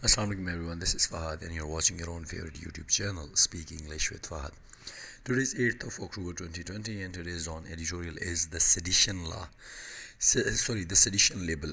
Assalamu alaikum everyone, this is Fahad and you're watching your own favorite YouTube channel, Speak English with Fahad. Today is 8th of October 2020 and today's on editorial is the sedition law. The sedition label.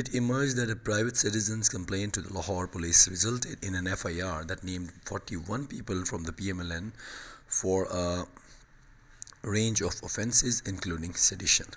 It emerged that a private citizen's complaint to the Lahore police resulted in an FIR that named 41 people from the PMLN for a range of offences including sedition.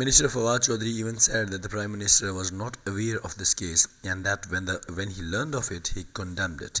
Minister Fawad Chaudhry even said that the Prime Minister was not aware of this case and that when he learned of it, he condemned it.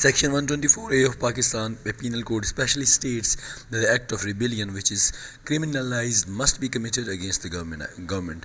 Section 124A of Pakistan Penal Code specially states that the act of rebellion which is criminalized must be committed against the government.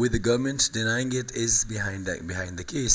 with the government denying it is behind the case,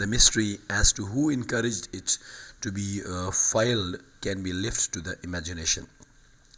the mystery as to who encouraged it to be filed can be left to the imagination.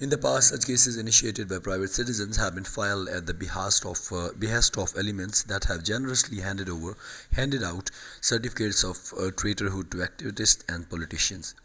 In the past, such cases initiated by private citizens have been filed at the behest of elements that have generously handed out certificates of traitorhood to activists and politicians.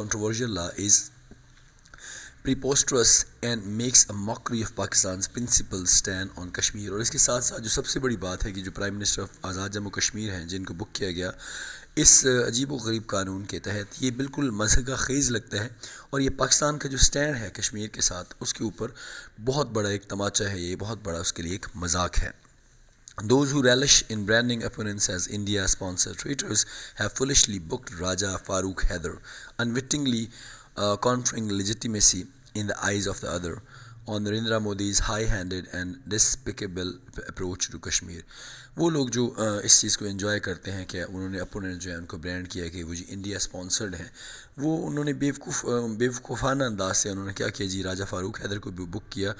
controversial law is preposterous and makes a mockery of Pakistan's principal stand on Kashmir. اور اس کے ساتھ ساتھ جو سب سے بڑی بات ہے کہ جو پرائم منسٹر آف آزاد جموں کشمیر ہیں جن کو بک کیا گیا اس عجیب و غریب قانون کے تحت، یہ بالکل مضحکہ خیز لگتا ہے، اور یہ پاکستان کا جو سٹینڈ ہے کشمیر کے ساتھ اس کے اوپر بہت بڑا ایک تماچا ہے، یہ بہت بڑا اس کے لیے ایک مذاق ہے. Those who relish in branding opponents as India-sponsored traitors have foolishly booked Raja Farooq Haider, unwittingly conferring legitimacy in the eyes of the other on Narendra Modi's high-handed and despicable approach to Kashmir. وہ لوگ جو اس چیز کو enjoy کرتے ہیں کہ انہوں نے اپوننٹ جو ہے ان کو برانڈ کیا کہ وہ جی انڈیا سپانسرڈ ہیں، وہ انہوں نے بیوقوفانہ انداز سے انہوں نے کیا کیا جی راجہ فاروق حیدر کو بھی بک کیا،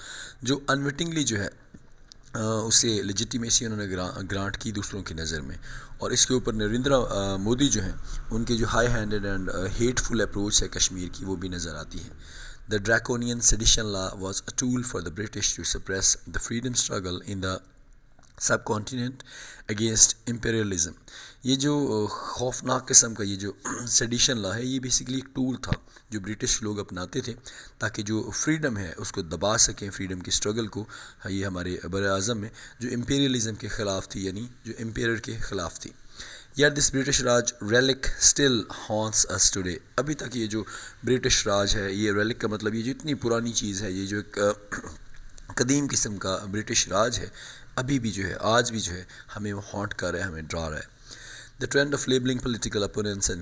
جو انوٹنگلی جو ہے اسے لیجیٹیمیسی انہوں نے گرانٹ کی دوسروں کی نظر میں، اور اس کے اوپر نریندرا مودی جو ہیں ان کے جو high handed and hateful approach ہے کشمیر کی وہ بھی نظر آتی ہے. The draconian sedition law was a tool for the British to suppress the freedom struggle in the subcontinent against imperialism. یہ جو خوفناک قسم کا یہ جو سیڈیشن لا ہے یہ بیسیکلی ایک ٹول تھا جو برٹش لوگ اپناتے تھے تاکہ جو فریڈم ہے اس کو دبا سکیں، فریڈم کی سٹرگل کو. یہ ہمارے بر اعظم میں جو امپیریلزم کے خلاف تھی، یعنی جو امپیرر کے خلاف تھی. Yet this British Raj relic still haunts us today. ابھی تک یہ جو برٹش راج ہے، یہ ریلک کا مطلب یہ جو اتنی پرانی چیز ہے، یہ جو ایک قدیم قسم کا برٹش راج ہے، ابھی بھی جو ہے آج بھی جو ہے ہمیں وہ ہانٹ کر رہا ہے، ہمیں ڈرا رہا ہے. The trend of labeling political opponents and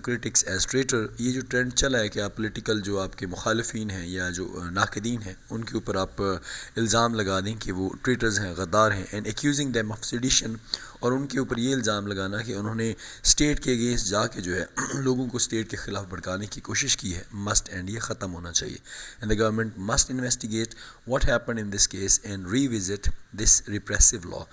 critics as traitor، یہ جو ٹرینڈ چلا ہے کہ آپ پولیٹیکل جو آپ کے مخالفین ہیں یا جو ناقدین ہیں ان کے اوپر آپ الزام لگا دیں کہ وہ ٹریٹرز ہیں، غدار ہیں، and accusing them of sedition، اور ان کے اوپر یہ الزام لگانا کہ انہوں نے اسٹیٹ کے اگینسٹ جا کے جو ہے لوگوں کو اسٹیٹ کے خلاف بھڑکانے کی کوشش کی ہے، مسٹ اینڈ یہ ختم ہونا چاہیے. and the government must investigate what happened in this case and revisit this repressive law.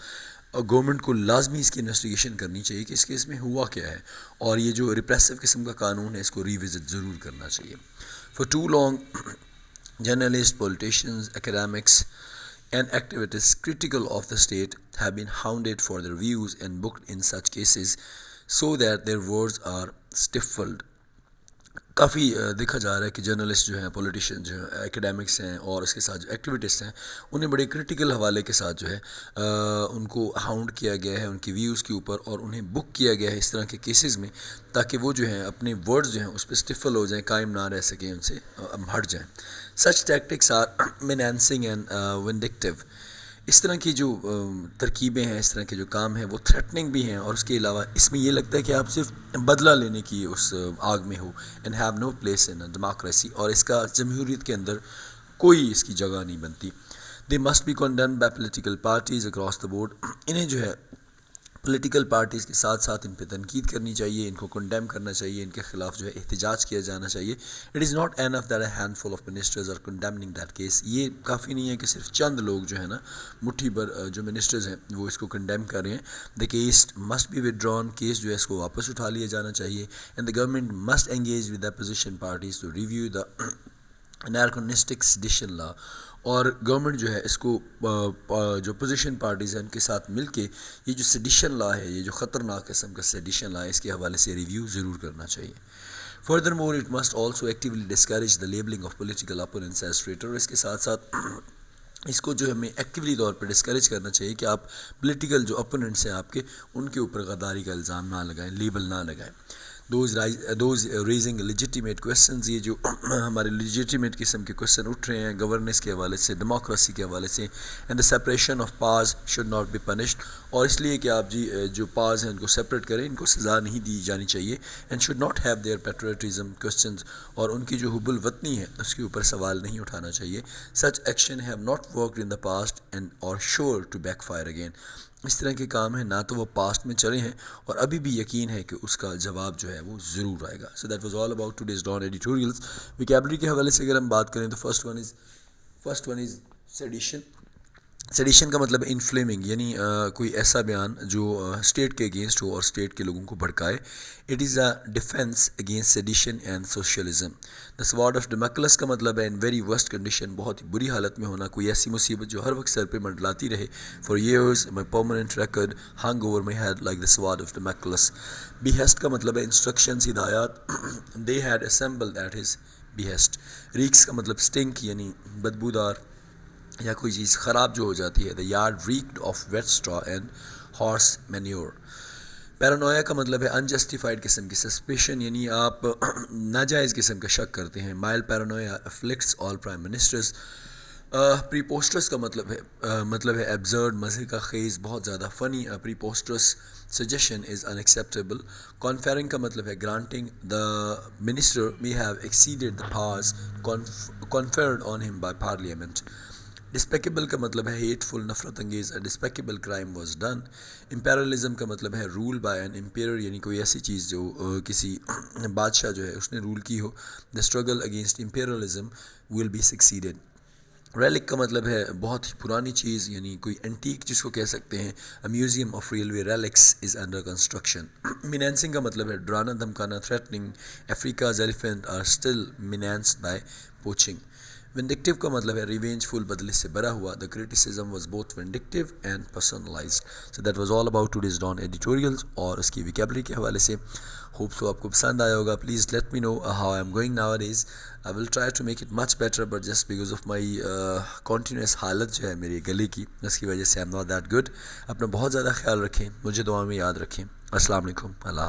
اور گورنمنٹ کو لازمی اس کی انویسٹیگیشن کرنی چاہیے کہ اس کیس میں ہوا کیا ہے، اور یہ جو ریپریسو قسم کا قانون ہے اس کو ریوزٹ ضرور کرنا چاہیے. For too long, journalists, politicians, academics and activists critical of the state have been hounded for their views and booked in such cases so that their words are stifled. کافی دیکھا جا رہا ہے کہ جرنلسٹ جو ہیں، پولیٹیشین جو ہیں، ایکیڈیمکس ہیں، اور اس کے ساتھ جو ایکٹیویٹسٹ ہیں انہیں بڑے کرٹیکل حوالے کے ساتھ جو ہے ان کو ہاؤنڈ کیا گیا ہے ان کی ویوز کے اوپر، اور انہیں بک کیا گیا ہے اس طرح کے کیسز میں تاکہ وہ جو ہیں اپنے ورڈز جو ہیں اس پہ اسٹفل ہو جائیں، قائم نہ رہ سکیں، ان سے ہٹ جائیں. Such tactics are menacing and vindictive. اس طرح کی جو ترکیبیں ہیں، اس طرح کے جو کام ہیں وہ تھریٹننگ بھی ہیں، اور اس کے علاوہ اس میں یہ لگتا ہے کہ آپ صرف بدلہ لینے کی اس آگ میں ہو. And have no place in democracy, اور اس کا جمہوریت کے اندر کوئی اس کی جگہ نہیں بنتی. They must be condemned by political parties across the board. انہیں جو ہے پولیٹیکل پارٹیز کے ساتھ ساتھ ان پہ تنقید کرنی چاہیے، ان کو کنڈیم کرنا چاہیے، ان کے خلاف جو ہے احتجاج کیا جانا چاہیے. It is not enough that a handful of ministers are condemning that case. یہ کافی نہیں ہے کہ صرف چند لوگ جو ہے نا مٹھی بھر جو منسٹرز ہیں وہ اس کو کنڈیم کر رہے ہیں. The case must be withdrawn, case جو ہے اس کو واپس اٹھا لیا جانا چاہیے. And the government must engage with opposition parties to review the anachronistic sedition law. اور گورنمنٹ جو ہے اس کو جو پوزیشن پارٹیز ہیں ان کے ساتھ مل کے یہ جو سیڈیشن لا ہے، یہ جو خطرناک قسم کا سیڈیشن لا ہے، اس کے حوالے سے ریویو ضرور کرنا چاہیے. Furthermore, it must also actively discourage the labeling of political opponents as traitor. اس کے ساتھ ساتھ اس کو جو ہمیں ایکٹیولی طور پر ڈسکریج کرنا چاہیے کہ آپ پولیٹیکل جو اپوننٹس ہیں آپ کے ان کے اوپر غداری کا الزام نہ لگائیں، لیبل نہ لگائیں. دوز ریزنگ لیجیٹیمیٹ کویسچنز، یہ جو ہمارے لیجیٹیمیٹ قسم کے کویسچن اٹھ رہے ہیں گورننس کے حوالے سے، ڈیموکریسی کے حوالے سے. And the separation of powers should not be punished, اور اس لیے کہ آپ جی جو پاورز ہیں ان کو سپریٹ کریں، ان کو سزا نہیں دی جانی چاہیے. And should not have their patriotism questions, اور ان کی جو حب الوطنی ہے اس کے اوپر سوال نہیں اٹھانا چاہیے. Such action have not worked in the past and are sure to backfire again. اس طرح کے کام ہیں نہ تو وہ پاسٹ میں چلے ہیں اور ابھی بھی یقین ہے کہ اس کا جواب جو ہے وہ ضرور آئے گا. So that was all about today's Dawn editorials. Vocabulary کے حوالے سے اگر ہم بات کریں تو first one is sedition. Sedition کا مطلب انفلیمنگ، یعنی کوئی ایسا بیان جو اسٹیٹ کے اگینسٹ ہو اور اسٹیٹ کے لوگوں کو بھڑکائے. It is a defence against sedition and socialism. The sword of Damocles کا مطلب ہے ان ویری ورسٹ کنڈیشن، بہت ہی بری حالت میں ہونا، کوئی ایسی مصیبت جو ہر وقت سر پہ منڈلاتی رہے. For years my permanent record hung over my head like the sword of Damocles. Behest کا مطلب ہے انسٹرکشنز، ہدایات. They had assembled at his behest. Reeks کا مطلب سٹنک یعنی بدبودار یا کوئی چیز خراب جو ہو جاتی ہے. The yard reeked of wet straw and horse manure. Paranoia کا مطلب ہے انجسٹیفائڈ قسم کی سسپیشن یعنی آپ ناجائز قسم کا شک کرتے ہیں. مائلڈ پیرانویا افلکٹس آل پرائم منسٹرز. پریپوسٹرس کا مطلب ہے ایبزرڈ مزے کا خیز بہت زیادہ فنی. پریپوسٹرس سجیشن از انیکسیپٹیبل. کانفیرنگ کا مطلب ہے granting. The minister may have exceeded the powers conferred on him by parliament. ڈسپیکیبل کا مطلب ہے ہیٹفل نفرت انگیز. ڈسپیکیبل کرائم واز ڈن. امپیرلزم کا مطلب ہے رول بائی این امپیرر یعنی کوئی ایسی چیز جو کسی بادشاہ جو ہے اس نے رول کی ہو. The struggle against imperialism will be succeeded. Relic کا مطلب ہے بہت ہی پرانی چیز یعنی کوئی اینٹیک جس کو کہہ سکتے ہیں. Museum of railway relics is under construction. Menacing کا مطلب ہے ڈرانا دھمکانا threatening. Africa's elephants are still menaced by poaching. Vindictive کا مطلب ہے ریونج فل بدلے سے بھرا ہوا. The criticism was both vindictive and personalised. So that was all about today's Dawn editorials اور اس کی ویکیبلری کے حوالے سے. ہوپ سو آپ کو پسند آیا ہوگا. Please let me know how I am going nowadays. I will try to make it much better but just because of my continuous حالت جو ہے میری گلے کی اس کی وجہ سے I'm not that good. اپنا بہت زیادہ خیال رکھیں. مجھے دعا میں یاد رکھیں. السلام علیکم. اللہ